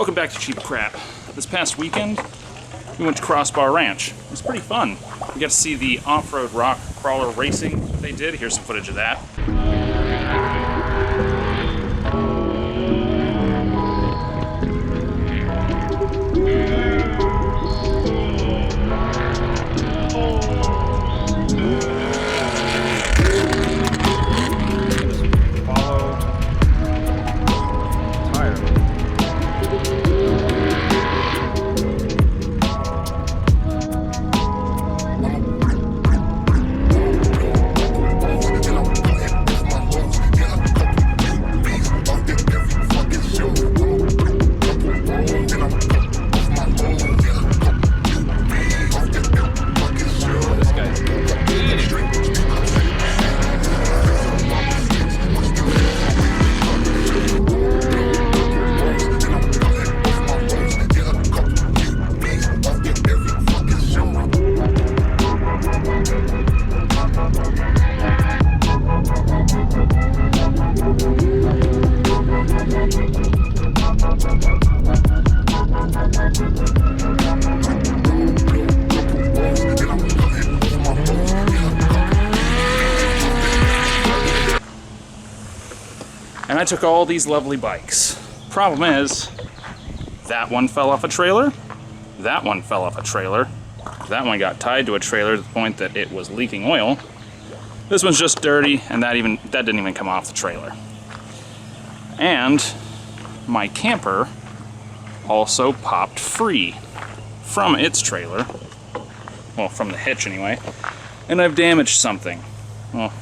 Welcome back to Cheap Crap. This past weekend, we went to Crossbar Ranch. It was pretty fun. We got to see the off-road rock crawler racing they did. Here's some footage of that. And I took all these lovely bikes. Problem is, that one fell off a trailer, that one fell off a trailer, that one got tied to a trailer to the point that it was leaking oil. This one's just dirty, and that didn't even come off the trailer. And my camper also popped free from its trailer. Well, from the hitch anyway. And I've damaged something. Well,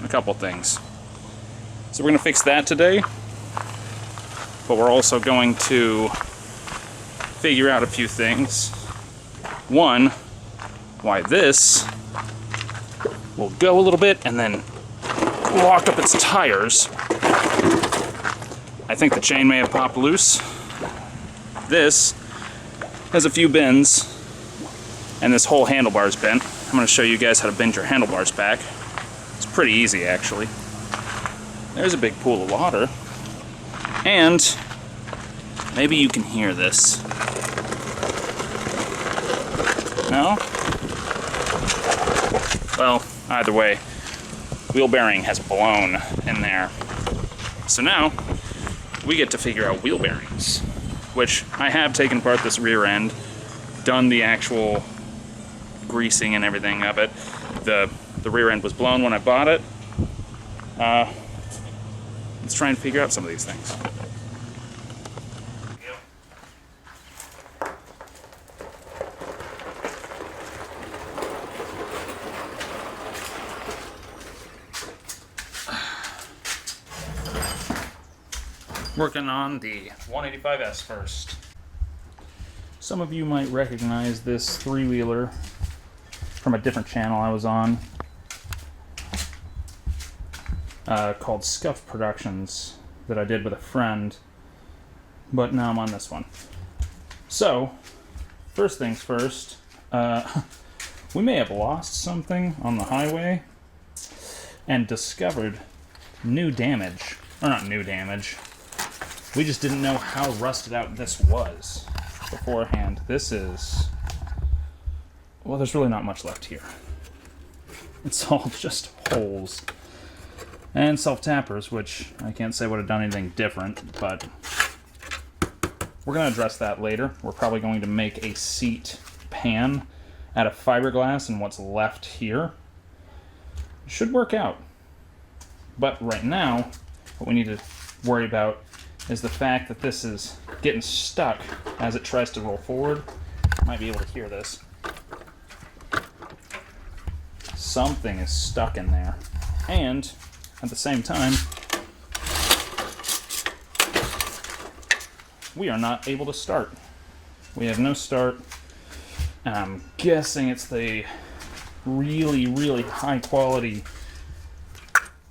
a couple things. So we're going to fix that today, but we're also going to figure out a few things. One, why this will go a little bit and then lock up its tires. I think the chain may have popped loose. This has a few bends, and this whole handlebar's bent. I'm going to show you guys how to bend your handlebars back. It's pretty easy, actually. There's a big pool of water. And maybe you can hear this. No? Well, either way, wheel bearing has blown in there. So now, we get to figure out wheel bearings, which I have taken apart this rear end, done the actual greasing and everything of it. The rear end was blown when I bought it. Let's try and figure out some of these things. Working on the 185S first. Some of you might recognize this three-wheeler from a different channel I was on. Called Scuff Productions that I did with a friend, but now I'm on this one. So, first things first, we may have lost something on the highway and discovered new damage. Or not new damage. We just didn't know how rusted out this was beforehand. This is... well, there's really not much left here. It's all just holes. And self-tappers, which I can't say would have done anything different, but we're going to address that later. We're probably going to make a seat pan out of fiberglass and what's left here. It should work out. But right now, what we need to worry about is the fact that this is getting stuck as it tries to roll forward. You might be able to hear this. Something is stuck in there. And at the same time, we are not able to start. We have no start. And I'm guessing it's the really, really high quality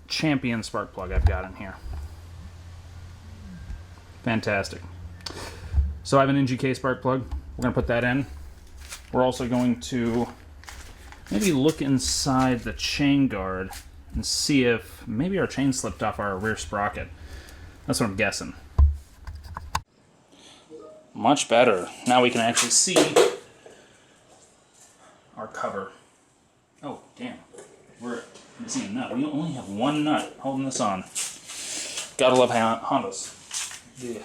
Champion spark plug I've got in here. Fantastic. So I have an NGK spark plug. We're going to put that in. We're also going to maybe look inside the chain guard and see if maybe our chain slipped off our rear sprocket. That's what I'm guessing. Much better. Now we can actually see our cover. Oh, damn. We're missing a nut. We only have one nut holding this on. Gotta love Hondas. Yeah.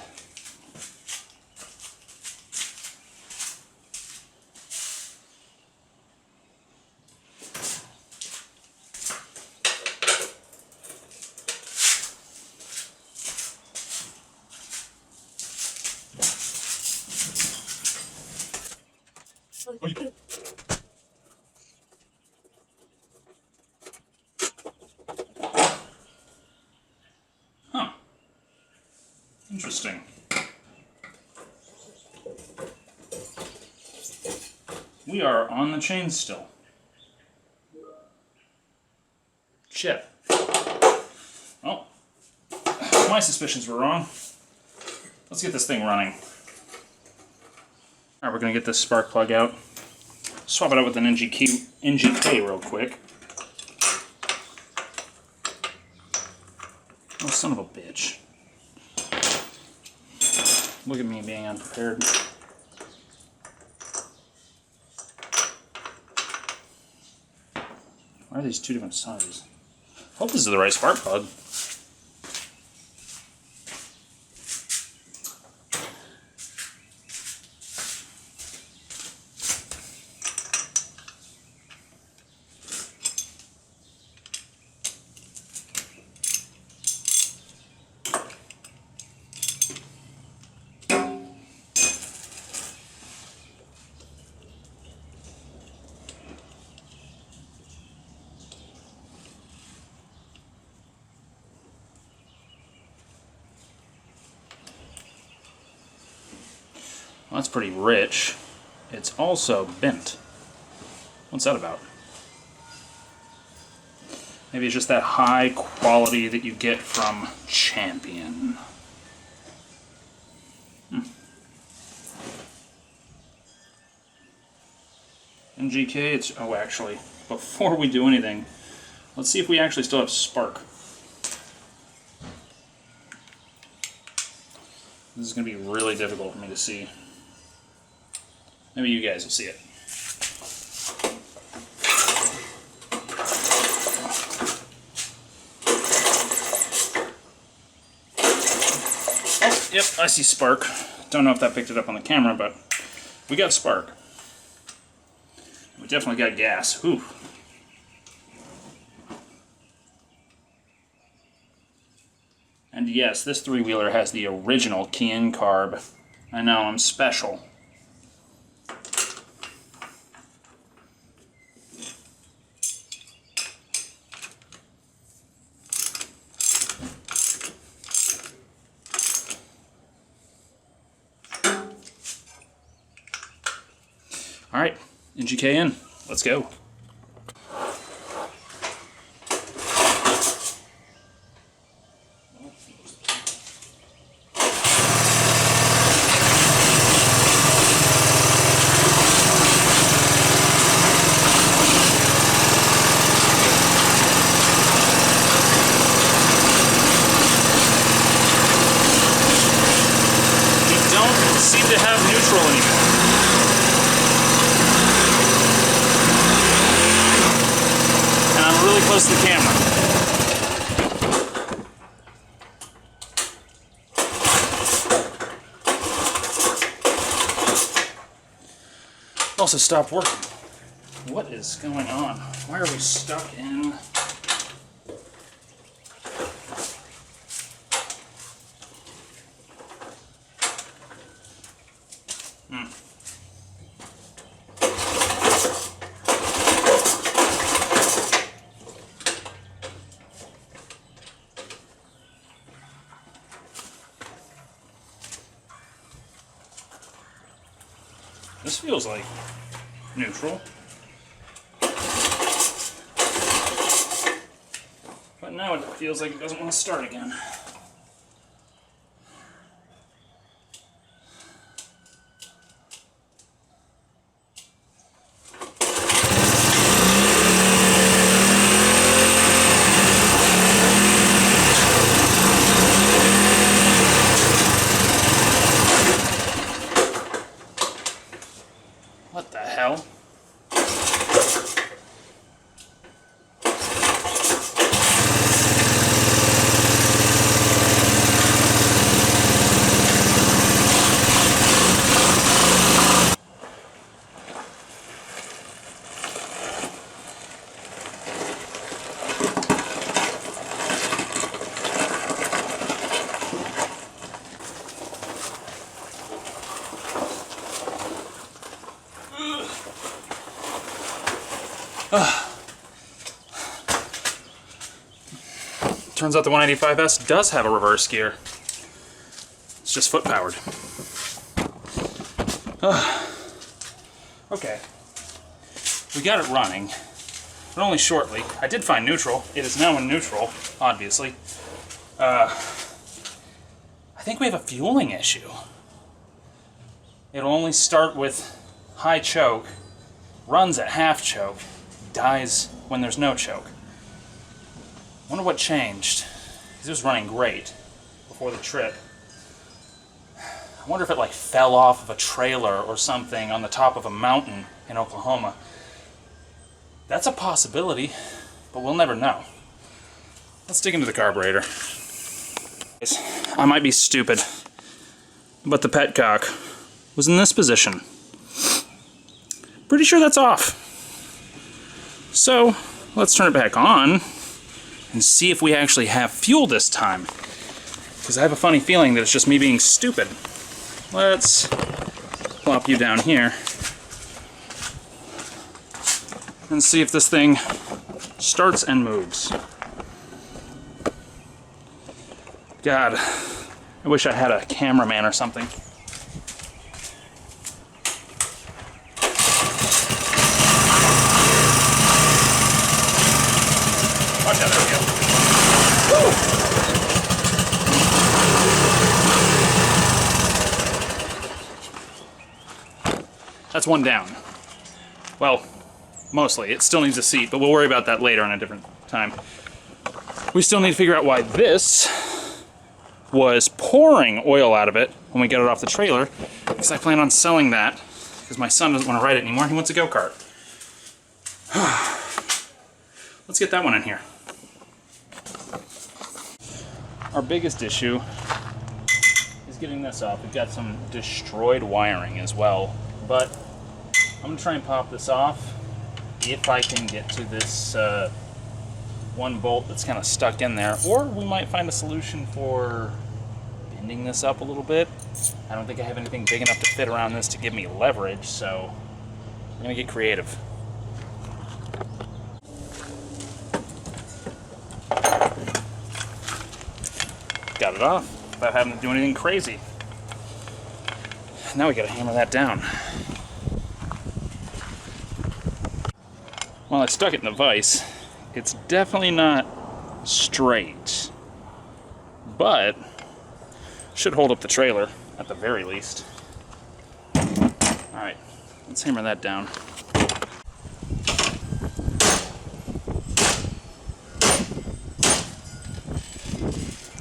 Huh. Interesting. We are on the chain still. Shit. Oh. My suspicions were wrong. Let's get this thing running. Alright, we're going to get this spark plug out. Swap it out with an NGK real quick. Oh, son of a bitch. Look at me being unprepared. Why are these two different sizes? Hope this is the right spark plug. Well, that's pretty rich. It's also bent. What's that about? Maybe it's just that high quality that you get from Champion. NGK, it's... oh, actually, before we do anything, let's see if we actually still have spark. This is going to be really difficult for me to see. Maybe you guys will see it. Oh, yep, I see spark. Don't know if that picked it up on the camera, but we got spark. We definitely got gas. Whew. And yes, this three-wheeler has the original Kian carb. I know, I'm special. Alright, NGK in. Let's go. Seem to have neutral anymore. And I'm really close to the camera. Also stopped working. What is going on? Why are we stuck in... This feels like neutral. But now it feels like it doesn't want to start again. Turns out the 185S does have a reverse gear. It's just foot powered. Okay. We got it running, but only shortly. I did find neutral. It is now in neutral, obviously. I think we have a fueling issue. It'll only start with high choke, runs at half choke, dies when there's no choke. Wonder what changed, because it was running great before the trip. I wonder if it like fell off of a trailer or something on the top of a mountain in Oklahoma. That's a possibility, but we'll never know. Let's dig into the carburetor. I might be stupid, but the petcock was in this position. Pretty sure that's off. So let's turn it back on and see if we actually have fuel this time. Because I have a funny feeling that it's just me being stupid. Let's plop you down here and see if this thing starts and moves. God, I wish I had a cameraman or something. Watch out, there we go. Woo! That's one down. Well, mostly. It still needs a seat, but we'll worry about that later on a different time. We still need to figure out why this was pouring oil out of it when we get it off the trailer, because I plan on selling that, because my son doesn't want to ride it anymore. He wants a go-kart. Let's get that one in here. Our biggest issue is getting this off. We've got some destroyed wiring as well, but I'm going to try and pop this off if I can get to this one bolt that's kind of stuck in there, or we might find a solution for bending this up a little bit. I don't think I have anything big enough to fit around this to give me leverage, so we're going to get creative. Got it off without having to do anything crazy. Now we got to hammer that down. Well, I stuck it in the vise. It's definitely not straight, but should hold up the trailer at the very least. Alright, let's hammer that down.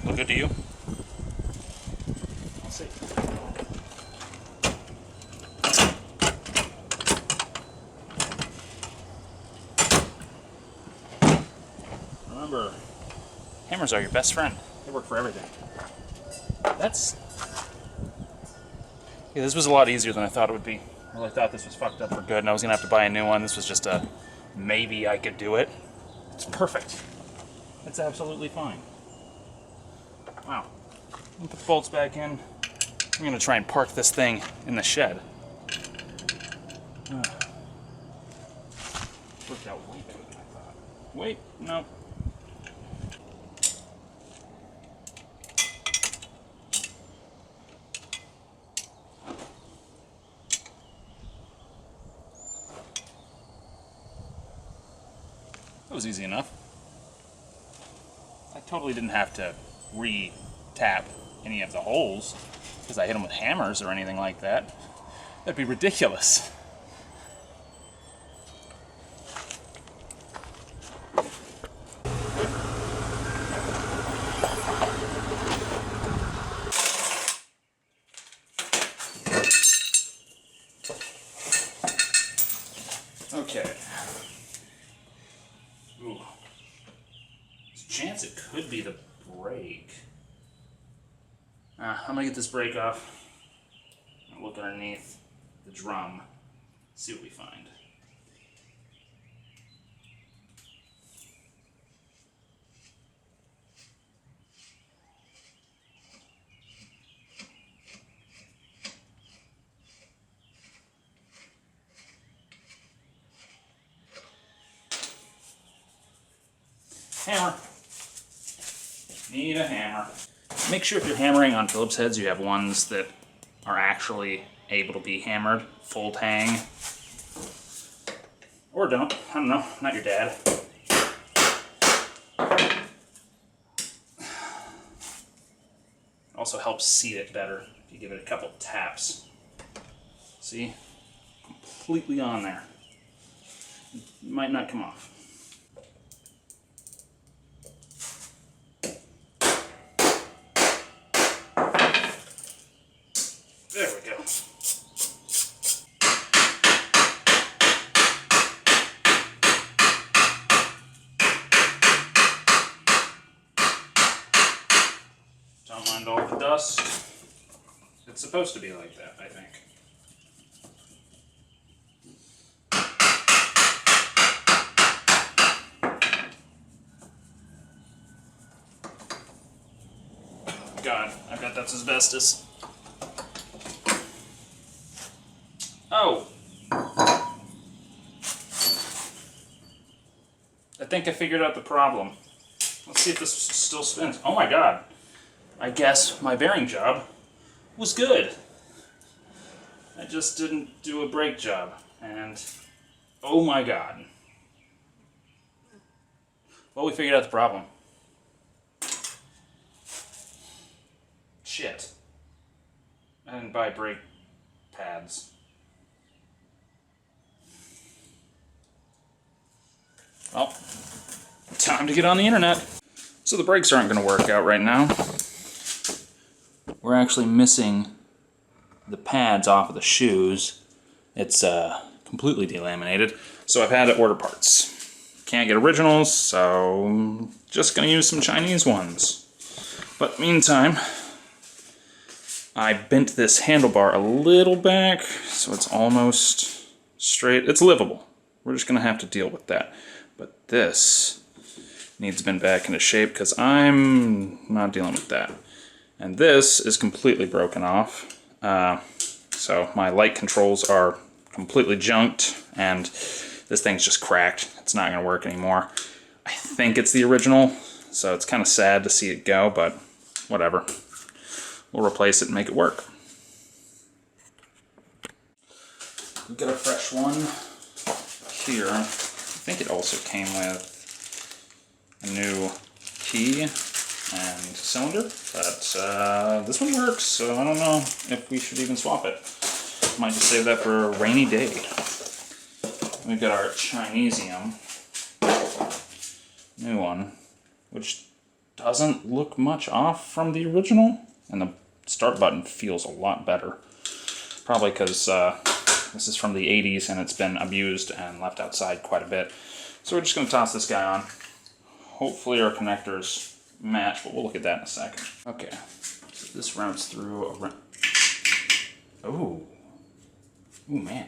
Look good to you? Let's see. Remember, hammers are your best friend. They work for everything. Yeah, this was a lot easier than I thought it would be. I really thought this was fucked up for good and I was gonna have to buy a new one. This was just a maybe I could do it. It's perfect. It's absolutely fine. Wow. I'm gonna put the bolts back in. I'm gonna try and park this thing in the shed. Worked out way better than I thought. Wait, no. That was easy enough. I totally didn't have to re-tap any of the holes because I hit them with hammers or anything like that. That'd be ridiculous. Okay. Ooh. There's a chance it could be the brake. I'm gonna get this brake off. Look underneath the drum. See what we find. Hammer. Need a hammer. Make sure if you're hammering on Phillips heads, you have ones that are actually able to be hammered, full tang. Or don't, I don't know, not your dad. Also helps seat it better if you give it a couple taps. See? Completely on there. It might not come off. There we go. Don't mind all the dust. It's supposed to be like that, I think. God, I bet that's asbestos. Oh! I think I figured out the problem. Let's see if this still spins. Oh my god. I guess my bearing job was good. I just didn't do a brake job. And oh my god. Well, we figured out the problem. Shit. I didn't buy brake pads. Well, time to get on the internet. So the brakes aren't going to work out right now. We're actually missing the pads off of the shoes. It's completely delaminated, so I've had to order parts. Can't get originals, so I'm just going to use some Chinese ones. But meantime, I bent this handlebar a little back, so it's almost straight. It's livable. We're just going to have to deal with that. But this needs bent back into shape because I'm not dealing with that. And this is completely broken off. So my light controls are completely junked, and this thing's just cracked. It's not going to work anymore. I think it's the original, so it's kind of sad to see it go, but whatever. We'll replace it and make it work. We've got a fresh one here. I think it also came with a new key and cylinder, but this one works, so I don't know if we should even swap it. Might just save that for a rainy day. We've got our Chinesium, new one, which doesn't look much off from the original, and the start button feels a lot better. Probably because this is from the 80s and it's been abused and left outside quite a bit. So we're just going to toss this guy on. Hopefully our connectors match, but we'll look at that in a second. Okay, so this routes through a... Ooh, man.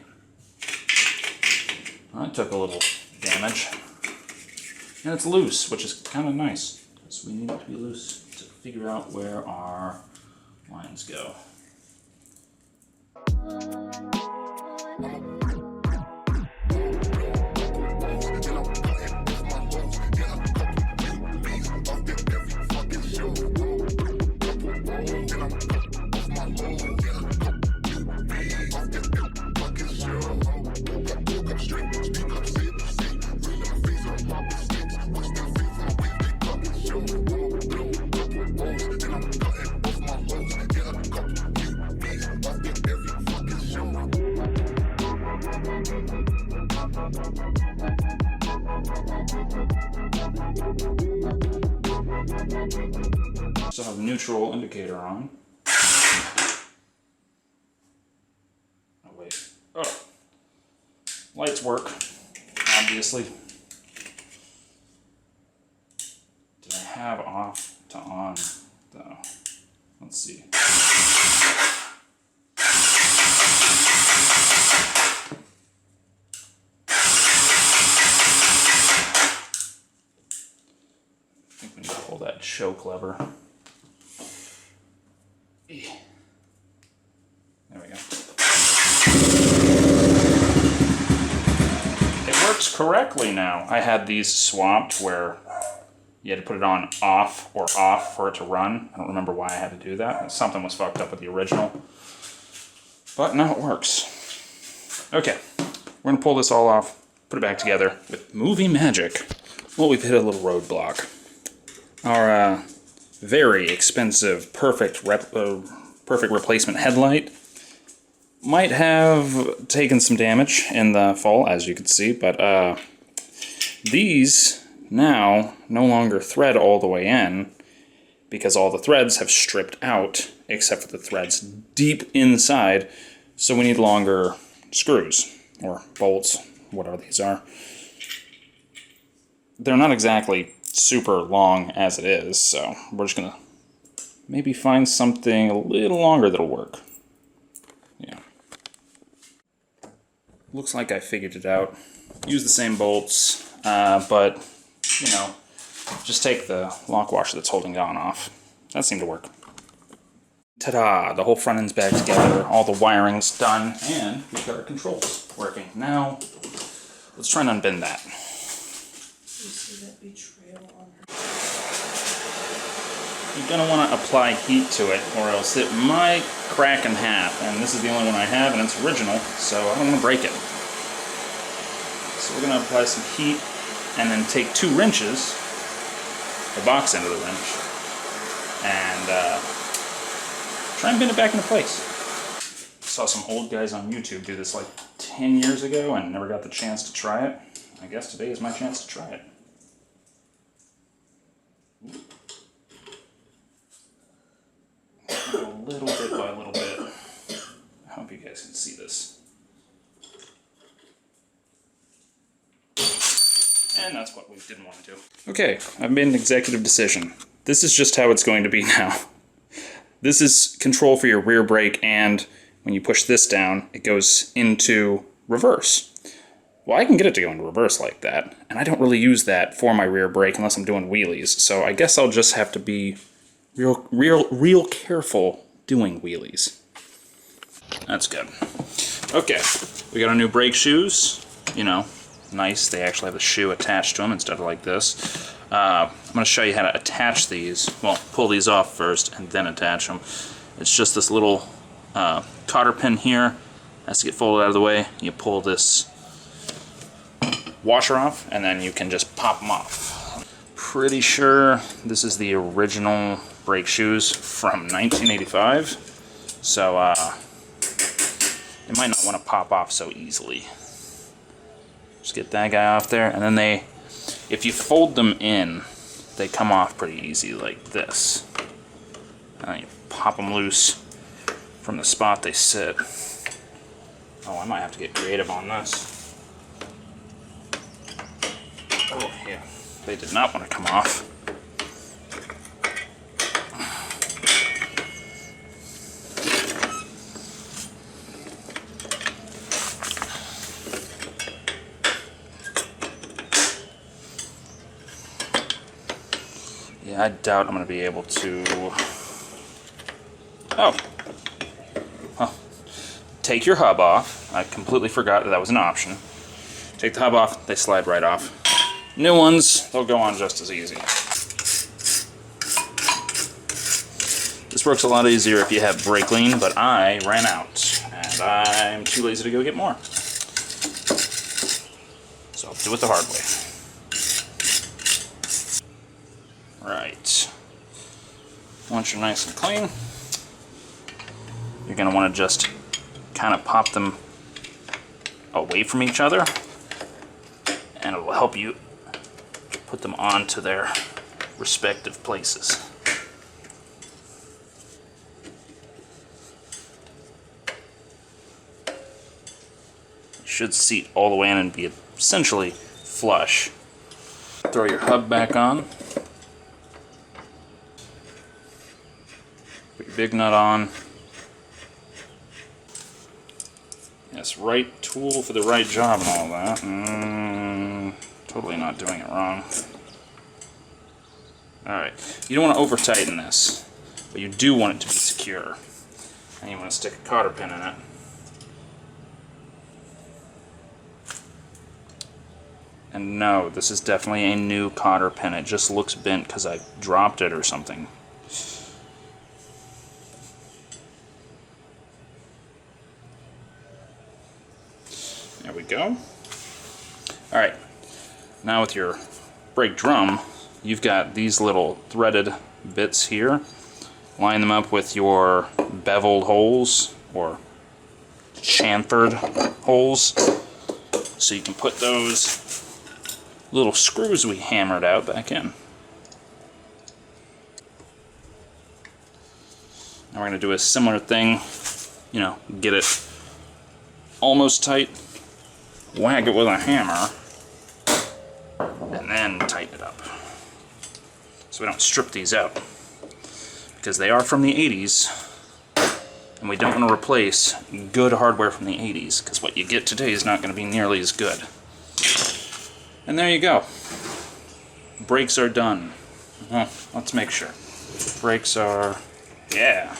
That took a little damage. And it's loose, which is kind of nice. So we need it to be loose to figure out where our lines go. So I have the neutral indicator on. Oh wait. Oh. Lights work, obviously. Did I have off to on though? Let's see. I think we need to pull that choke lever. There we go. It works correctly now. I had these swapped where you had to put it on off or off for it to run. I don't remember why I had to do that. Something was fucked up with the original. But now it works. Okay, we're gonna pull this all off, put it back together with movie magic. Well, we've hit a little roadblock. Our very expensive, perfect replacement headlight might have taken some damage in the fall, as you can see, but these now no longer thread all the way in because all the threads have stripped out except for the threads deep inside, so we need longer screws or bolts, whatever these are. They're not exactly super long as it is, so we're just gonna maybe find something a little longer that'll work. Yeah. Looks like I figured it out. Use the same bolts, but, you know, just take the lock washer that's holding it on off. That seemed to work. Ta-da! The whole front end's back together, all the wiring's done, and we've got our controls working. Now, let's try and unbend that. You see that betrayal on her? You're going to want to apply heat to it, or else it might crack in half. And this is the only one I have, and it's original, so I don't want to break it. So we're going to apply some heat, and then take 2 wrenches, the box end of the wrench, and try and bend it back into place. Saw some old guys on YouTube do this like 10 years ago, and never got the chance to try it. I guess today is my chance to try it. A little bit by a little bit. I hope you guys can see this. And that's what we didn't want to do. Okay, I've made an executive decision. This is just how it's going to be now. This is control for your rear brake, and when you push this down, it goes into reverse. Well, I can get it to go into reverse like that, and I don't really use that for my rear brake unless I'm doing wheelies, so I guess I'll just have to be real careful doing wheelies. That's good. Okay, we got our new brake shoes. You know, nice. They actually have the shoe attached to them instead of like this. I'm going to show you how to attach these. Well, pull these off first and then attach them. It's just this little cotter pin here. Has to get folded out of the way. You pull this washer off, and then you can just pop them off. Pretty sure this is the original brake shoes from 1985, so you might not want to pop off so easily. Just get that guy off there, and then if you fold them in, they come off pretty easy like this. And then you pop them loose from the spot they sit. Oh, I might have to get creative on this. Oh, yeah. They did not want to come off. Yeah, I doubt I'm going to be able to... Oh. Well, take your hub off. I completely forgot that was an option. Take the hub off, they slide right off. New ones, they'll go on just as easy. This works a lot easier if you have brake lean, but I ran out, and I'm too lazy to go get more. So I'll do it the hard way. Right. Once you're nice and clean, you're going to want to just kind of pop them away from each other, and it will help you put them onto their respective places. It should seat all the way in and be essentially flush. Throw your hub back on. Put your big nut on. Yes, right tool for the right job and all that. Totally not doing it wrong. Alright, you don't want to over-tighten this, but you do want it to be secure. And you want to stick a cotter pin in it. And no, this is definitely a new cotter pin. It just looks bent because I dropped it or something. There we go. Alright, now with your brake drum, you've got these little threaded bits here. Line them up with your beveled holes, or chamfered holes, so you can put those little screws we hammered out back in. Now we're going to do a similar thing, you know, get it almost tight, whack it with a hammer, and then tighten it up. So we don't strip these out, because they are from the 80s, and we don't want to replace good hardware from the 80s, because what you get today is not going to be nearly as good. And there you go. Brakes are done. Well, let's make sure. Brakes are... yeah.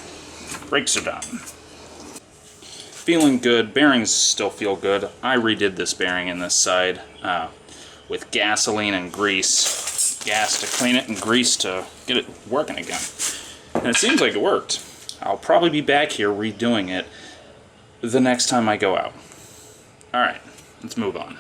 Brakes are done. Feeling good. Bearings still feel good. I redid this bearing in this side with gasoline and grease. Gas to clean it and grease to get it working again. And it seems like it worked. I'll probably be back here redoing it the next time I go out. Alright, let's move on.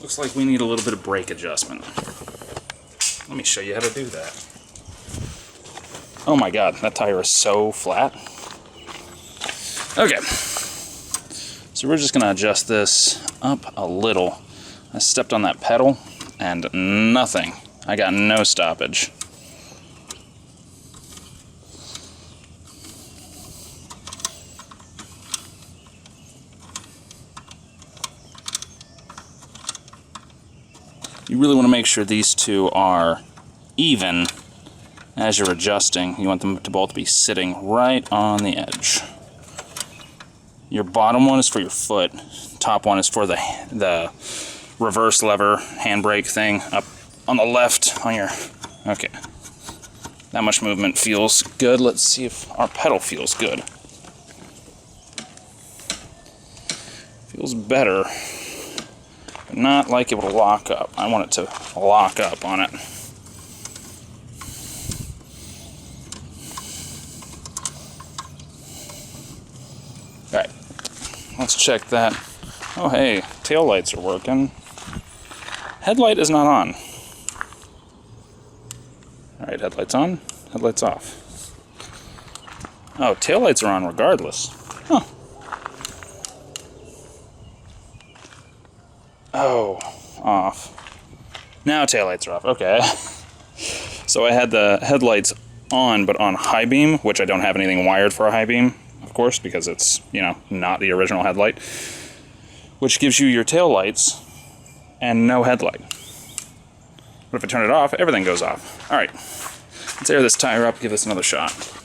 Looks like we need a little bit of brake adjustment. Let me show you how to do that. Oh my god, that tire is so flat. Okay. So we're just going to adjust this up a little. I stepped on that pedal and nothing. I got no stoppage. You really want to make sure these two are even as you're adjusting. You want them to both be sitting right on the edge. Your bottom one is for your foot. Top one is for the reverse lever handbrake thing up on the left on your... okay. That much movement feels good. Let's see if our pedal feels good. Feels better. Not like it will lock up. I want it to lock up on it. Alright, let's check that. Oh hey, tail lights are working. Headlight is not on. Alright, headlights on, headlights off. Oh, tail lights are on regardless. Huh. Oh, off. Now taillights are off. Okay. So I had the headlights on, but on high beam, which I don't have anything wired for a high beam, of course, because it's, you know, not the original headlight, which gives you your tail lights and no headlight. But if I turn it off, everything goes off. All right, let's air this tire up, give this another shot.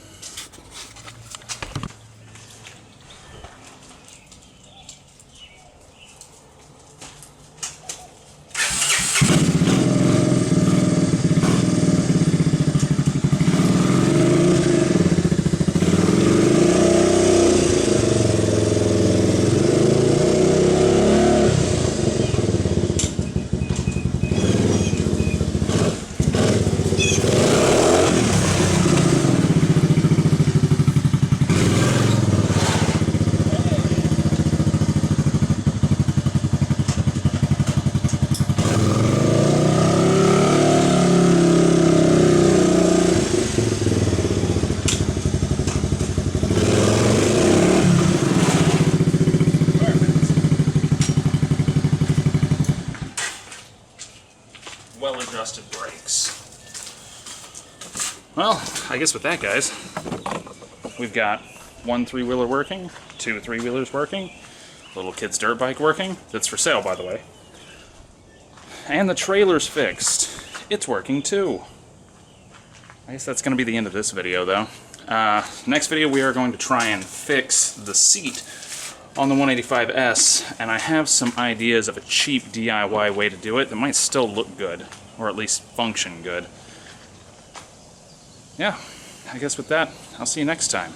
Well-adjusted brakes. Well, I guess with that, guys, we've got one three-wheeler working, two three-wheelers working, little kid's dirt bike working. That's for sale, by the way. And the trailer's fixed. It's working too. I guess that's going to be the end of this video, though. Next video we are going to try and fix the seat on the 185S, and I have some ideas of a cheap DIY way to do it that might still look good, or at least function good. Yeah, I guess with that, I'll see you next time.